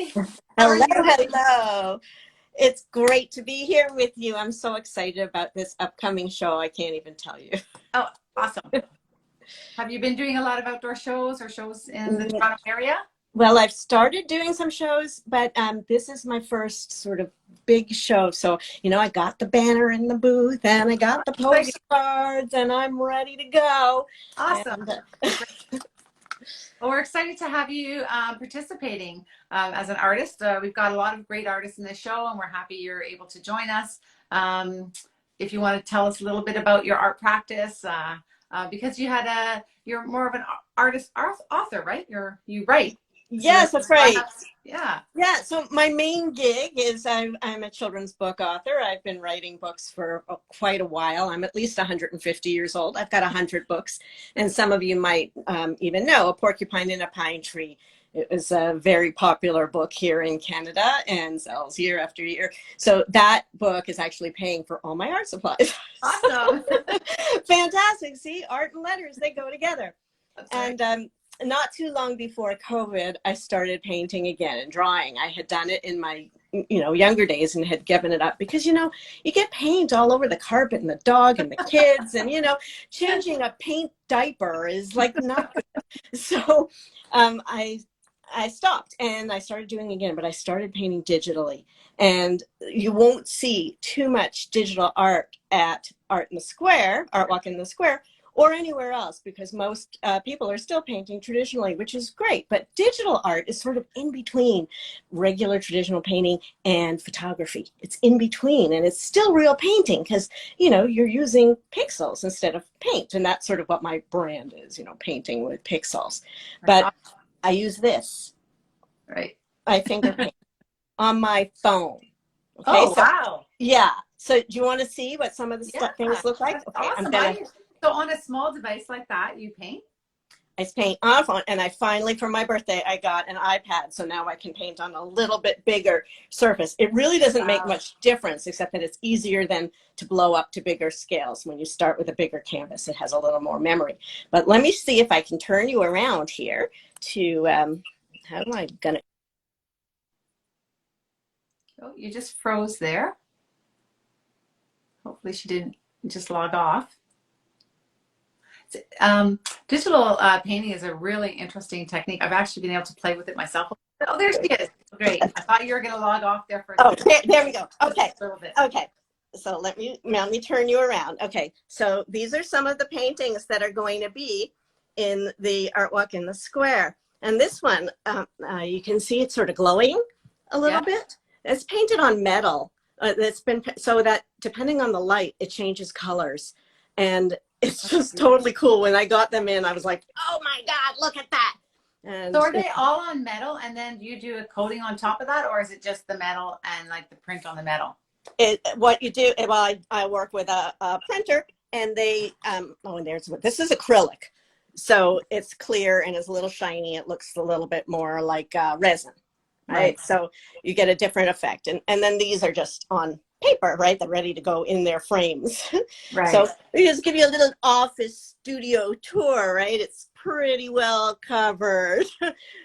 Hi. How are Hello, you? hello. It's great to be here with you. I'm so excited about this upcoming show. I can't even tell you. Oh, awesome. Have you been doing a lot of outdoor shows or shows in the Toronto area? Well, I've started doing some shows, but this is my first sort of big show. So, I got the banner in the booth and I got the Exciting. postcards and I'm ready to go. Awesome. And Great. Well, we're excited to have you participating as an artist. We've got a lot of great artists in this show, and we're happy you're able to join us. Um, if you want to tell us a little bit about your art practice, because you're more of an artist, author, right? You write. So yes, that's right. yeah. Yeah, so my main gig is I'm a children's book author. I've been writing books for quite a while. I'm at least 150 years old. I've got 100 books, and some of you might even know A Porcupine in a Pine Tree. It was a very popular book here in Canada and sells year after year. So that book is actually paying for all my art supplies. Awesome. Fantastic. See, art and letters, they go together. That's right. And not too long before COVID, I started painting again and drawing. I had done it in my, younger days and had given it up because, you get paint all over the carpet and the dog and the kids and, changing a paint diaper is like not good. So I stopped and I started doing it again, but I started painting digitally. And you won't see too much digital art at Art in the Square, ArtWalk in the Square, or anywhere else because most people are still painting traditionally, which is great. But digital art is sort of in between regular traditional painting and photography. It's in between, and it's still real painting because, you're using pixels instead of paint. And that's sort of what my brand is, painting with pixels. That's But awesome. I use this. Right. I finger paint on my phone. Okay, Oh, so wow. yeah. So do you want to see what some of the Yeah, things look like? that's Okay, I'm awesome. gonna So on a small device like that, you paint? I paint on a phone, and I finally, for my birthday, I got an iPad, so now I can paint on a little bit bigger surface. It really doesn't make Wow. much difference, except that it's easier than to blow up to bigger scales. When you start with a bigger canvas, it has a little more memory. But let me see if I can turn you around here to, how am I gonna, Oh, you just froze there. Hopefully she didn't just log off. Digital painting is a really interesting technique. I've actually been able to play with it myself. Oh, there she is. Great. I thought you were going to log off there for a oh, second. there we go. Okay, A little bit. okay. So let me turn you around. Okay, so these are some of the paintings that are going to be in the Art Walk in the Square. And this one, you can see it's sort of glowing a Yeah. little bit. It's painted on metal. It's been so that depending on the light, it changes colors. And it's That's just beautiful. totally cool. When I got them in, I was like, oh my God, look at that. So And are they all on metal and then do you do a coating on top of that, or is it just the metal and like the print on the metal? what you do, well, I work with a printer and they, oh, and this is acrylic. So it's clear and it's a little shiny. It looks a little bit more like resin, Right. right? So you get a different effect. And then these are just on paper, right? They're ready to go in their frames. So Right. we just give you a little office studio tour, right? It's pretty well covered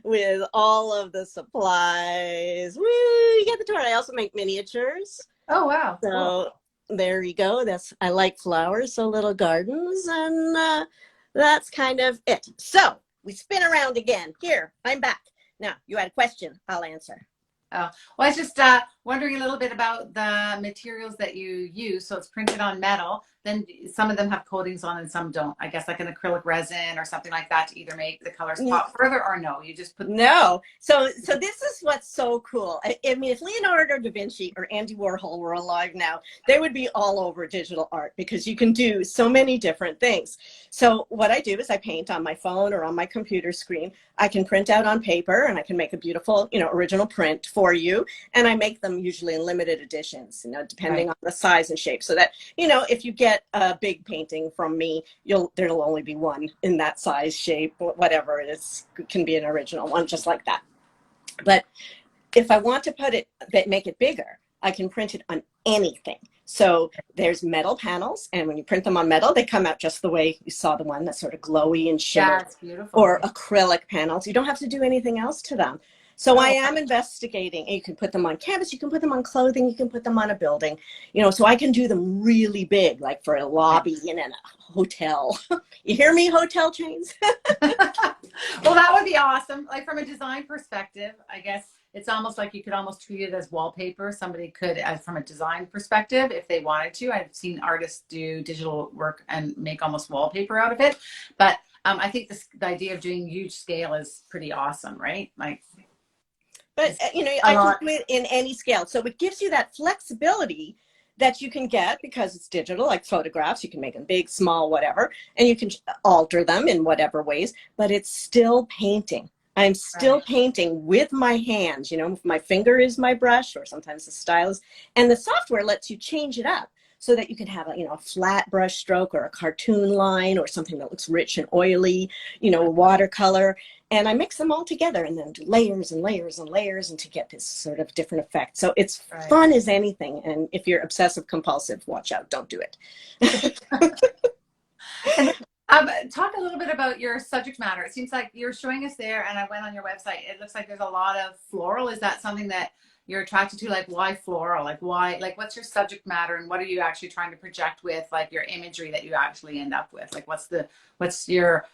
with all of the supplies. Woo, you get the tour. I also make miniatures. Oh, wow. Cool. So there you go. I like flowers, so little gardens, and that's kind of it. So we spin around again. Here, I'm back. Now, you had a question. I'll answer. Oh, well, I was just wondering a little bit about the materials that you use. So it's printed on metal. Then some of them have coatings on and some don't. I guess like an acrylic resin or something like that to either make the colors pop further or no, you just put. No. So this is what's so cool. I mean, if Leonardo da Vinci or Andy Warhol were alive now, they would be all over digital art because you can do so many different things. So what I do is I paint on my phone or on my computer screen. I can print out on paper and I can make a beautiful, original print for you. And I make them usually in limited editions, depending Right. on the size and shape. So that, if you get a big painting from me, there'll only be one in that size, shape, whatever it is. It can be an original one, just like that. But if I want to make it bigger, I can print it on anything. So there's metal panels, and when you print them on metal, they come out just the way you saw the one that's sort of glowy and shimmery. Yeah, it's beautiful. Or acrylic panels. You don't have to do anything else to them. So I Oh, am investigating. You can put them on canvas, you can put them on clothing, you can put them on a building, so I can do them really big, like for a lobby in a hotel. You hear me, hotel chains? well, that would be awesome. Like from a design perspective, I guess it's almost like you could almost treat it as wallpaper. Somebody could, from a design perspective, if they wanted to. I've seen artists do digital work and make almost wallpaper out of it. But I think the idea of doing huge scale is pretty awesome, right? Like, But it's a I can lot. do it in any scale. So it gives you that flexibility that you can get because it's digital, like photographs. You can make them big, small, whatever, and you can alter them in whatever ways, but it's still painting. I'm still Right. painting with my hands, my finger is my brush, or sometimes the stylus, and the software lets you change it up so that you can have a flat brush stroke or a cartoon line or something that looks rich and oily, watercolor. And I mix them all together and then do layers and layers and layers, and to get this sort of different effect. So it's Right. fun as anything. And if you're obsessive compulsive, watch out, don't do it. And talk a little bit about your subject matter. It seems like you're showing us there, and I went on your website. It looks like there's a lot of floral. Is that something that you're attracted to? Like, why floral? Like, why? Like, what's your subject matter, and what are you actually trying to project with, like, your imagery that you actually end up with? Like, what's your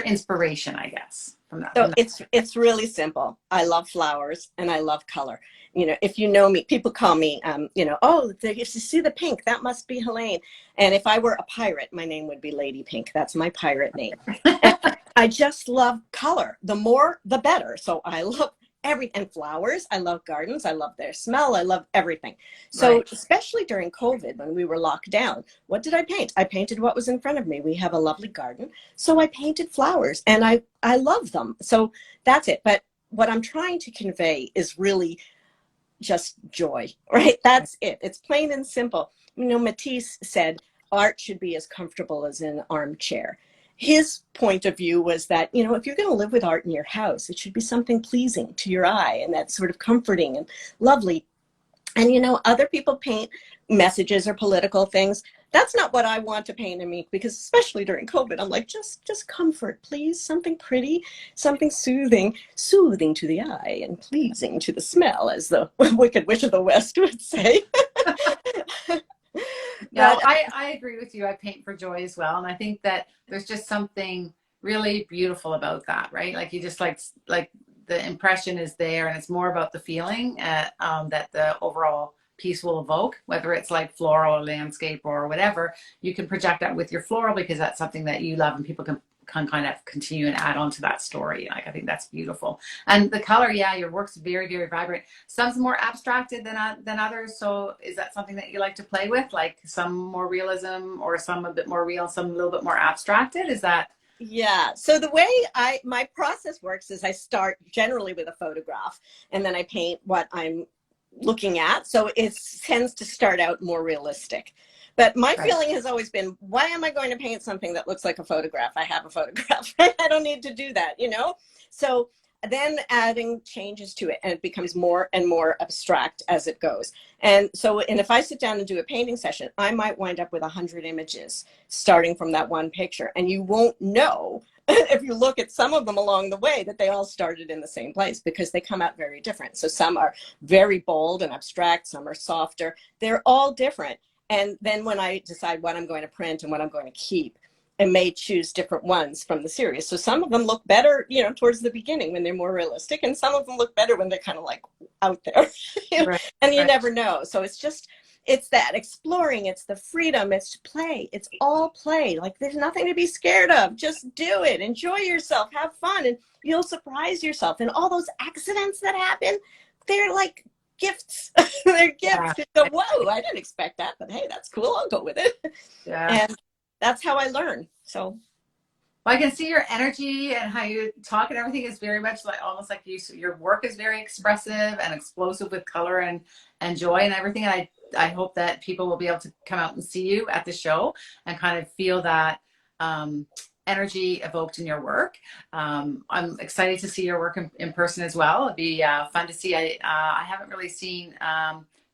inspiration? I guess from that. So it's really simple. I love flowers and I love color. If you know me, people call me, oh, if you see the pink, that must be Helaine. And if I were a pirate, my name would be Lady Pink. That's my pirate name. And I just love color. The more, the better. So I love and flowers. I love gardens. I love their smell. I love everything. So Right. especially during COVID, when we were locked down, what did I paint? I painted what was in front of me. We have a lovely garden. So I painted flowers, and I love them. So that's it. But what I'm trying to convey is really just joy, right? That's it. It's plain and simple. Matisse said art should be as comfortable as an armchair. His point of view was that, if you're going to live with art in your house, it should be something pleasing to your eye, and that's sort of comforting and lovely. And other people paint messages or political things. That's not what I want to paint in me, because especially during COVID, I'm like, just comfort, please. Something pretty, something soothing to the eye and pleasing to the smell, as the Wicked Witch of the West would say. No, But I agree with you. I paint for joy as well, and I think that there's just something really beautiful about that, right? Like you just like the impression is there, and it's more about the feeling that the overall piece will evoke, whether it's like floral or landscape or whatever. You can project that with your floral because that's something that you love, and people can kind of continue and add on to that story. Like I think that's beautiful. And the color, yeah, your work's very, very vibrant. Some's more abstracted than others. So is that something that you like to play with? Like some more realism, or some a bit more real, some a little bit more abstracted? Is that yeah, so the way my process works is I start generally with a photograph, and then I paint what I'm looking at. So it tends to start out more realistic. But my right? feeling has always been, why am I going to paint something that looks like a photograph? I have a photograph. I don't need to do that. So then adding changes to it, and it becomes more and more abstract as it goes. And if I sit down and do a painting session, I might wind up with 100 images starting from that one picture. And you won't know if you look at some of them along the way that they all started in the same place, because they come out very different. So some are very bold and abstract, some are softer. They're all different. And then when I decide what I'm going to print and what I'm going to keep, I may choose different ones from the series. So some of them look better, towards the beginning when they're more realistic, and some of them look better when they're kind of like out there, Right, and you right. never know. So it's that exploring, it's the freedom, it's play, it's all play. Like there's nothing to be scared of. Just do it, enjoy yourself, have fun, and you'll surprise yourself. And all those accidents that happen, they're like gifts. They're Yeah, gifts. You go, whoa, I didn't expect that, but hey, that's cool. I'll go with it. yeah. And that's how I learn. So Well, I can see your energy and how you talk and everything is very much like almost like you. So your work is very expressive and explosive with color and joy and everything. And I hope that people will be able to come out and see you at the show and kind of feel that energy evoked in your work. I'm excited to see your work in person as well. It'd be fun to see. I haven't really seen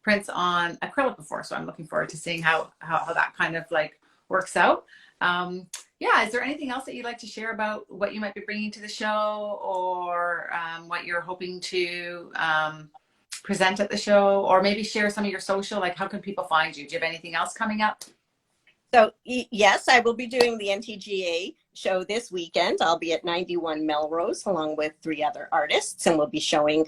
prints on acrylic before, so I'm looking forward to seeing how that kind of like works out. Yeah, is there anything else that you'd like to share about what you might be bringing to the show, or what you're hoping to present at the show, or maybe share some of your social, like how can people find you? Do you have anything else coming up? So yes, I will be doing the NTGA show this weekend. I'll be at 91 Melrose along with 3 other artists, and we'll be showing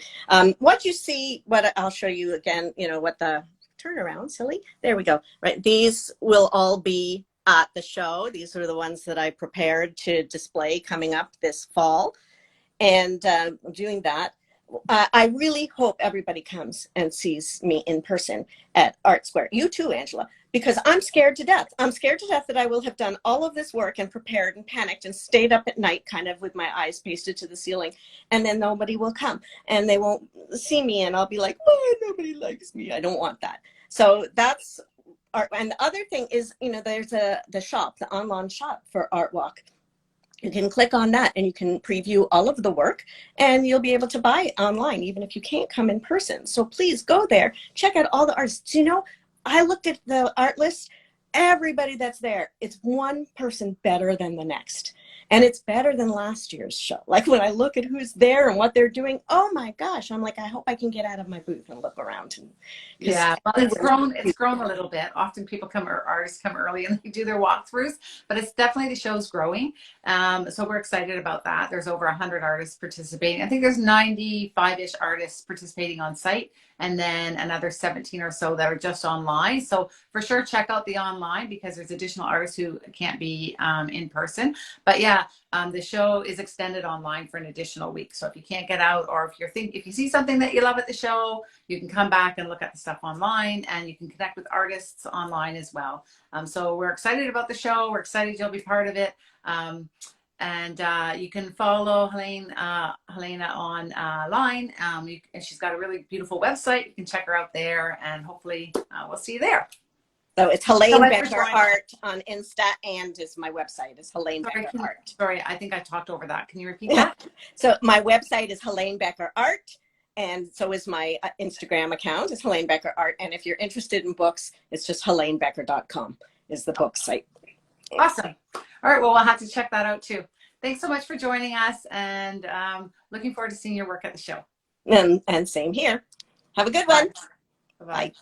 what you see. What I'll show you again, what the turnaround, silly. There we go. Right. These will all be at the show. These are the ones that I prepared to display coming up this fall. And doing that. I really hope everybody comes and sees me in person at Art Square. You too, Angela, because I'm scared to death. I'm scared to death that I will have done all of this work and prepared and panicked and stayed up at night kind of with my eyes pasted to the ceiling, and then nobody will come and they won't see me and I'll be like, oh, nobody likes me. I don't want that. So that's art. And the other thing is, there's the shop, the online shop for ArtWalk. You can click on that and you can preview all of the work and you'll be able to buy it online even if you can't come in person. So please go there, check out all the artists. I looked at the art list. Everybody that's there, it's one person better than the next. And it's better than last year's show. Like when I look at who's there and what they're doing, oh my gosh, I'm like, I hope I can get out of my booth and look around. Yeah, well, it's grown a little bit. Often people come, or artists come early and they do their walkthroughs, but it's definitely, the show's growing. So we're excited about that. There's over 100 artists participating. I think there's 95-ish artists participating on site, and then another 17 or so that are just online. So for sure, check out the online because there's additional artists who can't be in person. But yeah, the show is extended online for an additional week. So if you can't get out, or if you see something that you love at the show, you can come back and look at the stuff online, and you can connect with artists online as well. So we're excited about the show. We're excited you'll be part of it. And you can follow Helene online. And she's got a really beautiful website. You can check her out there, and hopefully we'll see you there. So it's Helene Becker Art on Insta, and is my website is Helene Becker Art. Sorry, I think I talked over that. Can you repeat that? So my website is Helene Becker Art, and so is my Instagram account is Helene Becker Art. And if you're interested in books, it's just helenebecker.com is the book site. Awesome. All right, well, we'll have to check that out too. Thanks so much for joining us, and looking forward to seeing your work at the show. And same here. Have a good one. Bye-bye. Bye.